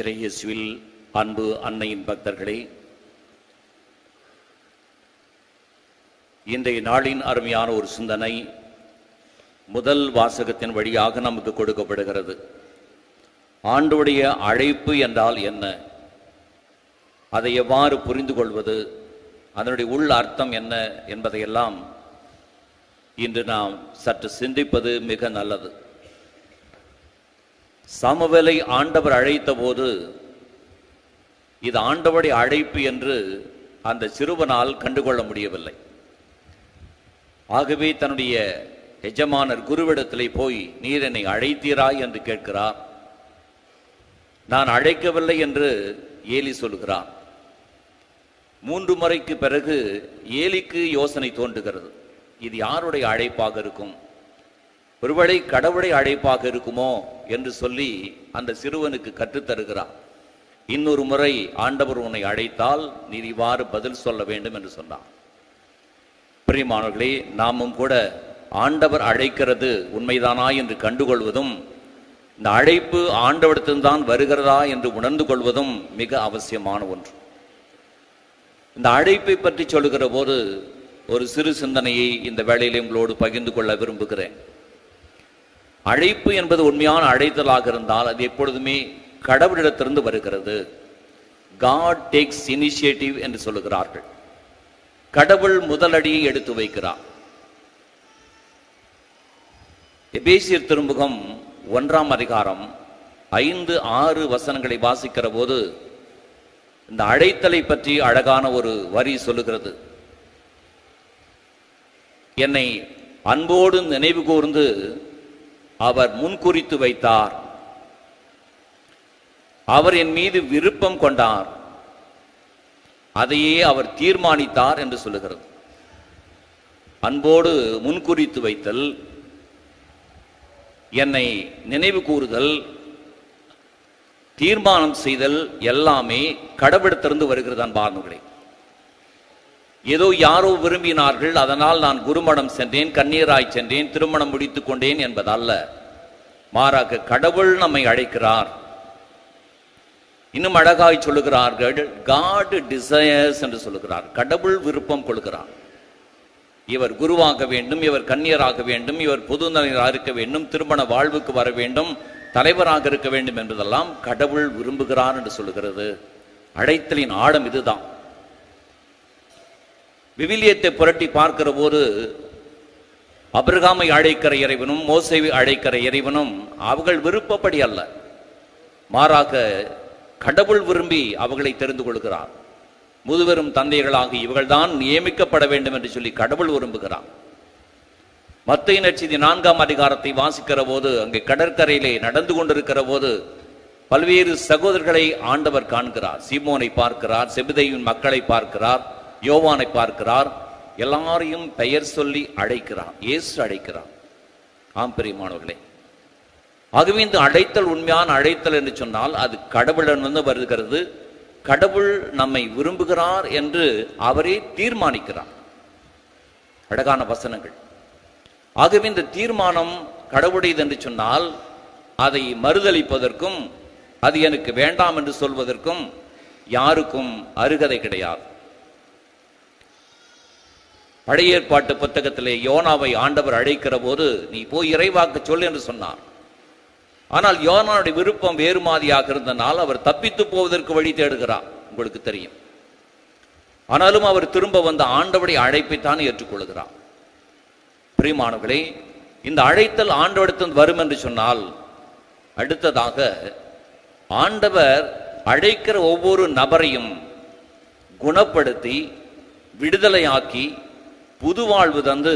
இறையேசுவில் அன்பு அன்னையின் பக்தர்களே, இன்றைய நாளின் அருமையான ஒரு சிந்தனை முதல் வாசகத்தின் வழியாக நமக்கு கொடுக்கப்படுகிறது. ஆண்டவருடைய அழைப்பு என்றால் என்ன, அதை எவ்வாறு புரிந்து கொள்வது, அதனுடைய உள் அர்த்தம் என்ன என்பதையெல்லாம் இன்று நாம் சற்று சிந்திப்பது மிக நல்லது. சாமுவேலை ஆண்டவர் அழைத்த போது இது ஆண்டவருடைய அழைப்பு என்று அந்த சிறுவனால் கண்டுகொள்ள முடியவில்லை. ஆகவே தன்னுடைய எஜமானர் குருவிடத்திலே போய், நீர் என்னை அழைத்தீராய் என்று கேட்கிறார். நான் அழைக்கவில்லை என்று ஏலி சொல்கிறார். 3 முறைக்கு பிறகு ஏலிக்கு யோசனை தோன்றுகிறது, இது யாருடைய அழைப்பாக இருக்கும், ஒருவேளை கடவுளை அழைப்பாக இருக்குமோ என்று சொல்லி அந்த சிறுவனுக்கு கற்றுத்தருகிறார். இன்னொரு முறை ஆண்டவர் உன்னை அழைத்தால் நீர் இவ்வாறு பதில் சொல்ல வேண்டும் என்று சொன்னார். பிரியமானவர்களே, நாமும் கூட ஆண்டவர் அழைக்கிறது உண்மைதானா என்று கண்டுகொள்வதும், இந்த அழைப்பு ஆண்டவரிடத்தில்தான் வருகிறதா என்று உணர்ந்து கொள்வதும் மிக அவசியமான ஒன்று. இந்த அழைப்பை பற்றி சொல்லுகிற போது ஒரு சிறு சிந்தனையை இந்த வேளையிலே உங்களோடு பகிர்ந்து கொள்ள விரும்புகிறேன். அழைப்பு என்பது உண்மையான அழைத்தலாக இருந்தால் அது எப்பொழுதுமே கடவுளிடத்திலிருந்து வருகிறது. God takes initiative என்று சொல்லுகிறார்கள். கடவுள் முதலடியை எடுத்து வைக்கிறார். எபேசியர் திருமுகம் 1ஆம் அதிகாரம் 5-6 வசனங்களை வாசிக்கிற போது இந்த அழைத்தலை பற்றி அழகான ஒரு வரி சொல்லுகிறது. என்னை அன்போடு நினைவு கூர்ந்து அவர் முன்குறித்து வைத்தார், அவர் என் மீது விருப்பம் கொண்டார், அதையே அவர் தீர்மானித்தார் என்று சொல்லுகிறது. அன்போடு முன்குறித்து வைத்தல், என்னை நினைவு கூறுதல், தீர்மானம் செய்தல் எல்லாமே கடவுளிடத்திலிருந்து வருகிறது. அன்பார்ந்தவர்களே, ஏதோ யாரோ விரும்பினார்கள், அதனால் நான் குருமணம் சென்றேன், கண்ணீராய் சென்றேன், திருமணம் முடித்துக் கொண்டேன் என்பதல்ல. மாறாக கடவுள் நம்மை அழைக்கிறார். இன்னும் அழகாய் சொல்லுகிறார்கள், God desires என்று சொல்லுகிறார். கடவுள் விருப்பம் கொள்கிறார். இவர் குருவாக வேண்டும், இவர் கன்னியராக வேண்டும், இவர் பொதுநலராக இருக்க வேண்டும், திருமண வாழ்வுக்கு வர வேண்டும், தலைவராக இருக்க வேண்டும் என்பதெல்லாம் கடவுள் விரும்புகிறார் என்று சொல்லுகிறது. அழைத்தலின் ஆழம் இதுதான். விவிலியத்தை புரட்டி பார்க்கிற போது அபிரகாமை அழைக்கிற இறைவனும் மோசேவை அழைக்கிற இறைவனும் அவர்கள் விருப்பப்படி அல்ல, மாறாக கடவுள் விரும்பி அவர்களை தெரிந்து கொள்கிறார். முதுபெரும் தந்தைகளாக இவர்கள்தான் நியமிக்கப்பட வேண்டும் என்று சொல்லி கடவுள் விரும்புகிறார். மத்தேயு நற்செய்தி 4ஆம் அதிகாரத்தை வாசிக்கிற போது அங்கே கடற்கரையிலே நடந்து கொண்டிருக்கிற போது பல்வேறு சகோதரர்களை ஆண்டவர் காண்கிறார். சீமோனை பார்க்கிறார், செபதேயுவின் மக்களை பார்க்கிறார், யோவானை பார்க்கிறார். எல்லாரையும் பெயர் சொல்லி அழைக்கிறார். இயேசு அழைக்கிறார். ஆம் பிரியமானவர்களே, ஆகவே இந்த அழைத்தல் உண்மையான அழைத்தல் என்று சொன்னால் அது கடவுளிடமிருந்து வருகிறது. கடவுள் நம்மை விரும்புகிறார் என்று அவரே தீர்மானிக்கிறார். அழகான வசனங்கள். ஆகவே இந்த தீர்மானம் கடவுளுடையது என்று சொன்னால் அதை மறுதளிப்பதற்கும் அது எனக்கு வேண்டாம் என்று சொல்வதற்கும் யாருக்கும் அருகதை கிடையாது. பழைய ஏற்பாட்டு புத்தகத்திலே யோனாவை ஆண்டவர் அழைக்கிற போது நீ போய் இறைவாக்கு சொல் என்று சொன்னார். ஆனால் யோனாவுடைய விருப்பம் வேறு மாதிரியாக இருந்தனால் அவர் தப்பித்து போவதற்கு வழி தேடுகிறார், உங்களுக்கு தெரியும். ஆனாலும் அவர் திரும்ப வந்த ஆண்டவருடைய அழைப்பைத்தான் ஏற்றுக்கொள்கிறார். பிரியமானவர்களே, இந்த அழைத்தல் ஆண்டவரிடத்தில் வரும் என்று சொன்னால் அடுத்ததாக ஆண்டவர் அழைக்கிற ஒவ்வொரு நபரையும் குணப்படுத்தி விடுதலையாக்கி புது வாழ்வு தந்து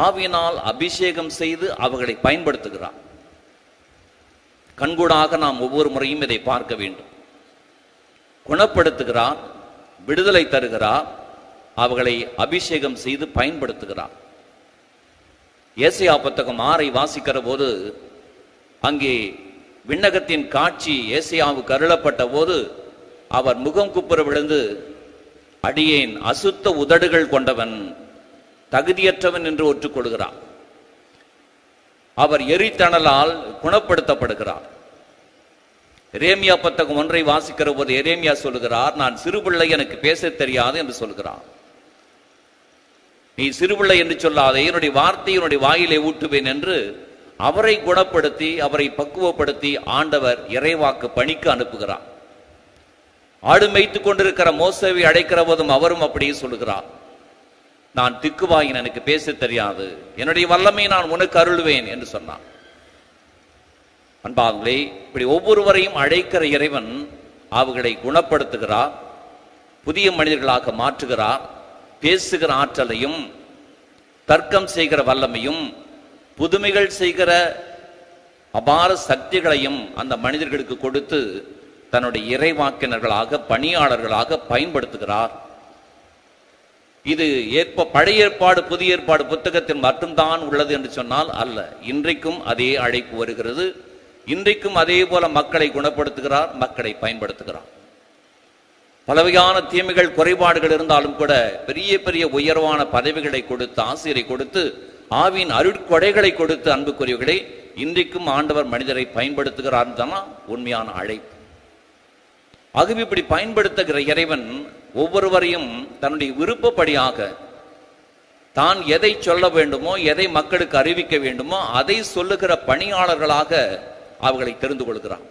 ஆவியினால் அபிஷேகம் செய்து அவர்களை பயன்படுத்துகிறார். கண்கூடாக நாம் ஒவ்வொரு முறையும் இதை பார்க்க வேண்டும். குணப்படுத்துகிறார், விடுதலை தருகிறார், அவர்களை அபிஷேகம் செய்து பயன்படுத்துகிறார். ஏசாயா புத்தகம் 6ஐ வாசிக்கிற போது அங்கே விண்ணகத்தின் காட்சி ஏசாயாவுக்கு அருளப்பட்ட போது அவர் முகம் குப்புற விழுந்து, அடியேன் அசுத்த உதடுகள் கொண்டவன், தகுதியற்றவன் என்று ஒற்றுக்கொள்கிறார். அவர் எரித்தணலால் குணப்படுத்தப்படுகிறார். எரேமியா புத்தகம் 1 வாசிக்கிற போது எரேமியா சொல்லுகிறார், நான் சிறுபிள்ளை, எனக்கு பேச தெரியாது என்று சொல்கிறார். நீ சிறுபிள்ளை என்று சொல்லாதே, என்னுடைய வார்த்தையை என்னுடைய வாயிலே ஊட்டுவேன் என்று அவரை குணப்படுத்தி அவரை பக்குவப்படுத்தி ஆண்டவர் இறைவாக்கு பணிக்கு அனுப்புகிறார். ஆடு மேய்த்து கொண்டிருக்கிற மோசேவை அழைக்கிற போதும் அவரும் அப்படியே சொல்லுகிறார், நான் திக்குவாயின், எனக்கு பேச தெரியாது, என்னுடைய வல்லமை நான் உனக்கு அருள்வேன் என்று சொன்னான். அன்பாங்களே, இப்படி ஒவ்வொருவரையும் அழைக்கிற இறைவன் அவர்களை குணப்படுத்துகிறார், புதிய மனிதர்களாக மாற்றுகிறார். பேசுகிற ஆற்றலையும் தர்க்கம் செய்கிற வல்லமையும் புதுமைகள் செய்கிற அபார சக்திகளையும் அந்த மனிதர்களுக்கு கொடுத்து தன்னுடைய இறைவாக்கினர்களாக பணியாளர்களாக பயன்படுத்துகிறார். இது பழைய ஏற்பாடு புதிய ஏற்பாடு புத்தகத்தில் மட்டும்தான் உள்ளது என்று சொன்னால் அல்ல. இன்றைக்கும் அதே அழைப்பு வருகிறது. இன்றைக்கும் அதே போல மக்களை குணப்படுத்துகிறார், மக்களை பயன்படுத்துகிறார். பலவகையான தீமைகள் குறைபாடுகள் இருந்தாலும் கூட பெரிய பெரிய உயர்வான பதவிகளை கொடுத்து ஆசிரியரை கொடுத்து ஆவின் அருட்கொடைகளை கொடுத்து அன்புக்குரியவர்களை இன்றைக்கும் ஆண்டவர் மனிதரை பயன்படுத்துகிறார் தான் உண்மையான அழைப்பு. ஆகவே இப்படி பயன்படுத்துகிற இறைவன் ஒவ்வொருவரையும் தன்னுடைய விருப்பப்படியாக தான் எதை சொல்ல வேண்டுமோ, எதை மக்களுக்கு அறிவிக்க வேண்டுமோ அதை சொல்லுகிற பணியாளர்களாக அவர்களை தெரிந்து கொள்கிறார்.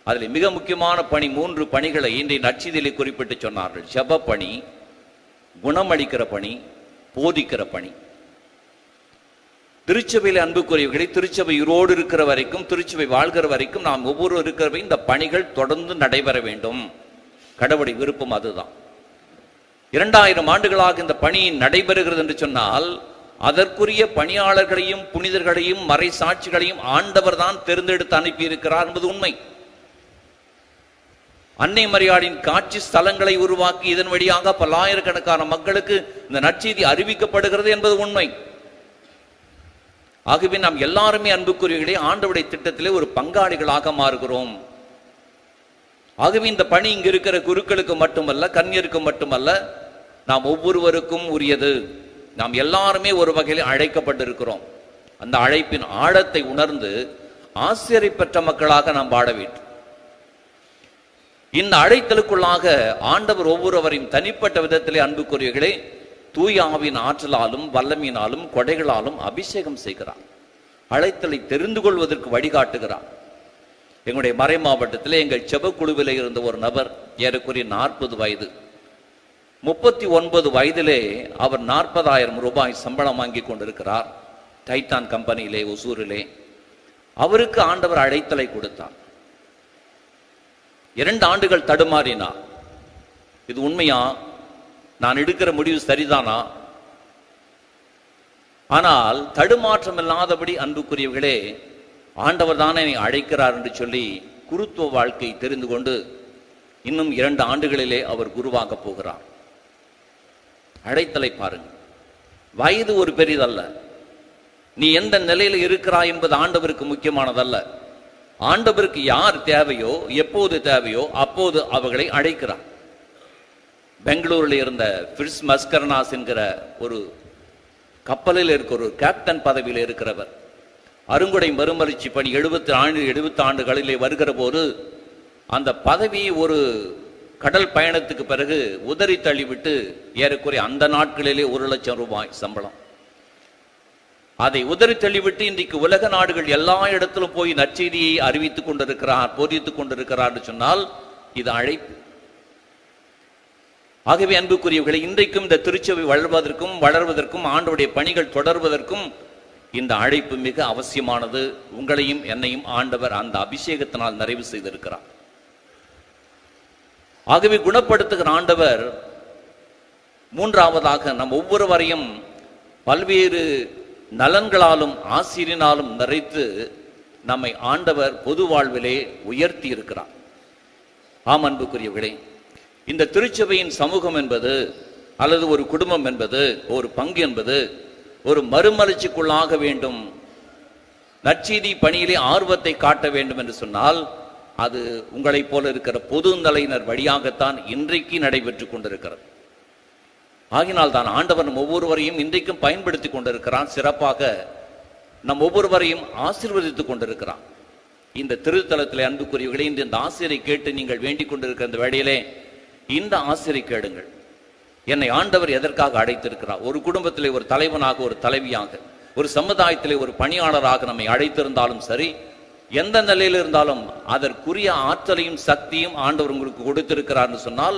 அதில் மிக முக்கியமான பணி 3 பணிகளை இன்றைய நற்செய்தியிலே குறிப்பிட்டு சொன்னார்கள். ஜெப பணி, குணமளிக்கிற பணி, போதிக்கிற பணி. திருச்சபையில் அன்புக்குரியவர்களை திருச்சபை உயிரோடு இருக்கிற வரைக்கும், திருச்சபை வாழ்கிற வரைக்கும் நாம் ஒவ்வொரு இருக்கிறவை இந்த பணிகள் தொடர்ந்து நடைபெற வேண்டும். கடவுளுடைய விருப்பம் அதுதான். 2000 ஆண்டுகளாக இந்த பணி நடைபெறுகிறது என்று சொன்னால் அதற்குரிய பணியாளர்களையும் புனிதர்களையும் மறை சாட்சிகளையும் ஆண்டவர் தான் தேர்ந்தெடுத்து அனுப்பியிருக்கிறார் என்பது உண்மை. அன்னை மரியாளின் காட்சி ஸ்தலங்களை உருவாக்கி இதன் வழியாக பல்லாயிரக்கணக்கான மக்களுக்கு இந்த நற்செய்தி அறிவிக்கப்படுகிறது என்பது உண்மை. ஆகவே நாம் எல்லாருமே அன்புக்குரியவர்களே ஆண்டவருடைய திட்டத்திலே ஒரு பங்காளிகளாக மாறுகிறோம். ஆகவே இந்த பணி இங்கு இருக்கிற குருக்களுக்கு மட்டுமல்ல, கன்னியருக்கு மட்டுமல்ல, நாம் ஒவ்வொருவருக்கும் உரியது. நாம் எல்லாருமே ஒரு வகையில் அழைக்கப்பட்டிருக்கிறோம். அந்த அழைப்பின் ஆழத்தை உணர்ந்து ஆசிரியரை பெற்ற மக்களாக நாம் வாழ வேண்டும். இந்த அழைத்தலுக்குள்ளாக ஆண்டவர் ஒவ்வொருவரையும் தனிப்பட்ட விதத்திலே அன்புக்குரியவர்களே தூய ஆவியின் ஆற்றலாலும் வல்லமையினாலும் கொடைகளாலும் அபிஷேகம் செய்கிறார். அழைத்தலை தெரிந்து கொள்வதற்கு வழிகாட்டுகிறார். எங்களுடைய மறை மாவட்டத்திலே எங்கள் செபக்குழுவில் இருந்த ஒரு நபர் ஏறக்குறைய 40 வயது, 39 வயதிலே அவர் 40,000 ரூபாய் சம்பளம் வாங்கி கொண்டிருக்கிறார் டைட்டான் கம்பெனியிலே ஒசூரிலே. அவருக்கு ஆண்டவர் அழைத்தலை கொடுத்தார். 2 ஆண்டுகள் தடுமாறினார். இது உண்மையா, நான் எடுக்கிற முடிவு சரிதானா? ஆனால் தடுமாற்றம் இல்லாதபடி அன்புக்குரியவர்களே ஆண்டவர் தானே அழைக்கிறார் என்று சொல்லி குருத்துவ வாழ்க்கை தெரிந்து கொண்டு இன்னும் 2 ஆண்டுகளிலே அவர் குருவாக போகிறார். அழைத்தலை பாருங்கள். வயது ஒரு பெரிதல்ல. நீ எந்த நிலையில் இருக்கிறாய் என்பது ஆண்டவருக்கு முக்கியமானதல்ல. ஆண்டவருக்கு யார் தேவையோ, எப்போது தேவையோ அப்போது அவர்களை அழைக்கிறார். பெங்களூரில் இருந்த பிரிஸ் மஸ்கரனாஸ் என்கிற ஒரு கப்பலில் இருக்கிற ஒரு கேப்டன் பதவியில் இருக்கிறவர் அருங்குடை மறுமலர்ச்சி பணி 70 ஆண்டுகளிலே வருகிற போது அந்த பதவியை ஒரு கடல் பயணத்துக்கு பிறகு உதறி தள்ளிவிட்டு ஏறக்குறைய அந்த நாட்களிலே 1,00,000 ரூபாய் சம்பளம். அதை உதறி தள்ளிவிட்டு இன்றைக்கு உலக நாடுகள் எல்லா இடத்திலும் போய் நற்செய்தியை அறிவித்துக் கொண்டிருக்கிறார், போதித்துக் கொண்டிருக்கிறார் என்று சொன்னால் இது அழைப்பு. ஆகவே அன்புக்குரியவர்களை இன்றைக்கும் இந்த திருச்சபை வளர்வதற்கும் ஆண்டவருடைய பணிகள் தொடர்வதற்கும் இந்த அழைப்பு மிக அவசியமானது. உங்களையும் என்னையும் ஆண்டவர் அந்த அபிஷேகத்தினால் நிறைவு செய்திருக்கிறார். ஆகவே குணப்படுத்துகிற ஆண்டவர் மூன்றாவதாக நம் ஒவ்வொருவரையும் பல்வேறு நலன்களாலும் ஆசிரியனாலும் நிறைத்து நம்மை ஆண்டவர் பொது வாழ்விலே உயர்த்தி இருக்கிறார். ஆம் அன்புக்குரியவர்களே, இந்த திருச்சபையின் சமூகம் என்பது அல்லது ஒரு குடும்பம் என்பது ஒரு பங்கு என்பது ஒரு மறுமலர்ச்சிக்குள்ளாக வேண்டும், நற்செய்தி பணியிலே ஆர்வத்தை காட்ட வேண்டும் என்று சொன்னால் அது உங்களைப் போல இருக்கிற பொது நிலையினர் வழியாகத்தான் இன்றைக்கு நடைபெற்று கொண்டிருக்கிறது. ஆகினால் தான் ஆண்டவர் நம் ஒவ்வொருவரையும் இன்றைக்கும் பயன்படுத்தி கொண்டிருக்கிறான். சிறப்பாக நம் ஒவ்வொருவரையும் ஆசீர்வதித்துக் கொண்டிருக்கிறான். இந்த திருத்தலத்திலே அன்புக்குரியவர்களே, இந்த ஆசிரியரை கேட்டு நீங்கள் வேண்டிக் கொண்டிருக்கிற அந்த வேளையிலே இந்த ஆசிரியை கேளுங்கள். என்னை ஆண்டவர் எதற்காக அழைத்திருக்கிறார்? ஒரு குடும்பத்திலே ஒரு தலைவனாக, ஒரு தலைவியாக, ஒரு சமுதாயத்திலே ஒரு பணியாளராக நம்மை அழைத்திருந்தாலும் சரி, எந்த நிலையில் இருந்தாலும் அதற்குரிய ஆற்றலையும் சக்தியும் ஆண்டவர் உங்களுக்கு கொடுத்திருக்கிறார்னு சொன்னால்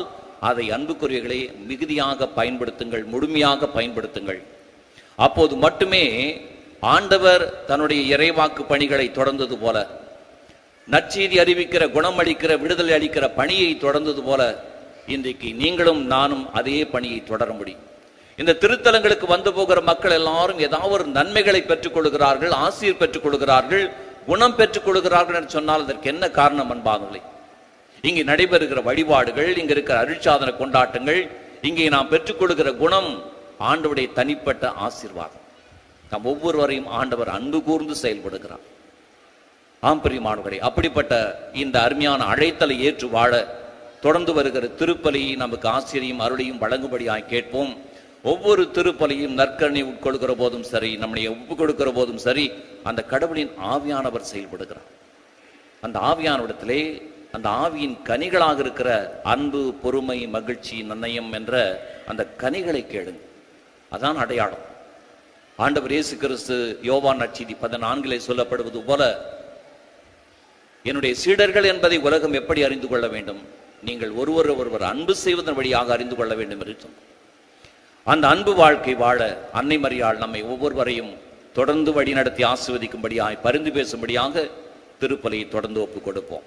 அதை அன்புக்குரியவர்களே மிகுதியாக பயன்படுத்துங்கள், முழுமையாக பயன்படுத்துங்கள். அப்போது மட்டுமே ஆண்டவர் தன்னுடைய இறைவாக்கு பணிகளை தொடர்ந்தது போல, நற்செய்தி அறிவிக்கிற, குணமளிக்கிற, விடுதலை அளிக்கிற பணியை தொடர்ந்தது போல இன்றைக்கு நீங்களும் நானும் அதே பணியை தொடர முடியும். இந்த திருத்தலங்களுக்கு வந்து போகிற மக்கள் எல்லாரும் ஏதாவது ஒரு நன்மைகளை பெற்றுக் கொள்கிறார்கள், ஆசீர் பெற்றுக் கொள்கிறார்கள், குணம் பெற்றுக் கொள்கிறார்கள் என்று சொன்னால் அதற்கு என்ன காரணம் அன்பானவர்களே? இங்கே நடைபெறுகிற வழிபாடுகள், இங்க இருக்கிற அருட்சாதன கொண்டாட்டங்கள், இங்கே நாம் பெற்றுக்கொள்கிற குணம் ஆண்டவருடைய தனிப்பட்ட ஆசீர்வாதம். நாம் ஒவ்வொருவரையும் ஆண்டவர் அன்பு கூர்ந்து செயல்படுகிறார். ஆம் பிரியமானவர்களே, அப்படிப்பட்ட இந்த அருமையான அழைத்தலை ஏற்று வாழ தொடர்ந்து வருகிற திருப்பலியை நமக்கு ஆசிரியும் அருளையும் வழங்கும்படியாய் கேட்போம். ஒவ்வொரு திருப்பலியும் நற்கருணை உட்கொள்கிற போதும் சரி, நம்முடைய ஒப்பு கொடுக்கிற போதும் சரி, அந்த கடவுளின் ஆவியானவர் செயல்படுகிறார். அந்த ஆவியானவரிடத்திலே அந்த ஆவியின் கனிகளாக இருக்கிற அன்பு, பொறுமை, மகிழ்ச்சி, நன்னயம் என்ற அந்த கனிகளை கேளுங்க. அதான் அடையாளம். ஆண்டவர் இயேசு கிறிஸ்து யோவான் நற்செய்தி 14 சொல்லப்படுவது போல, என்னுடைய சீடர்கள் என்பதை உலகம் எப்படி அறிந்து கொள்ள வேண்டும்? நீங்கள் ஒருவர் அன்பு செய்வதன் வழியாக அறிந்து கொள்ள வேண்டும் என்று சொன்னார். அந்த அன்பு வாழ்க்கை வாழ அன்னை மரியாள் நம்மை ஒவ்வொருவரையும் தொடர்ந்து வழிநடத்தி ஆசீர்வதிக்கும்படியாய், பரிந்து பேசும்படியாக திருப்பலியை தொடர்ந்து ஒப்புக் கொடுப்போம்.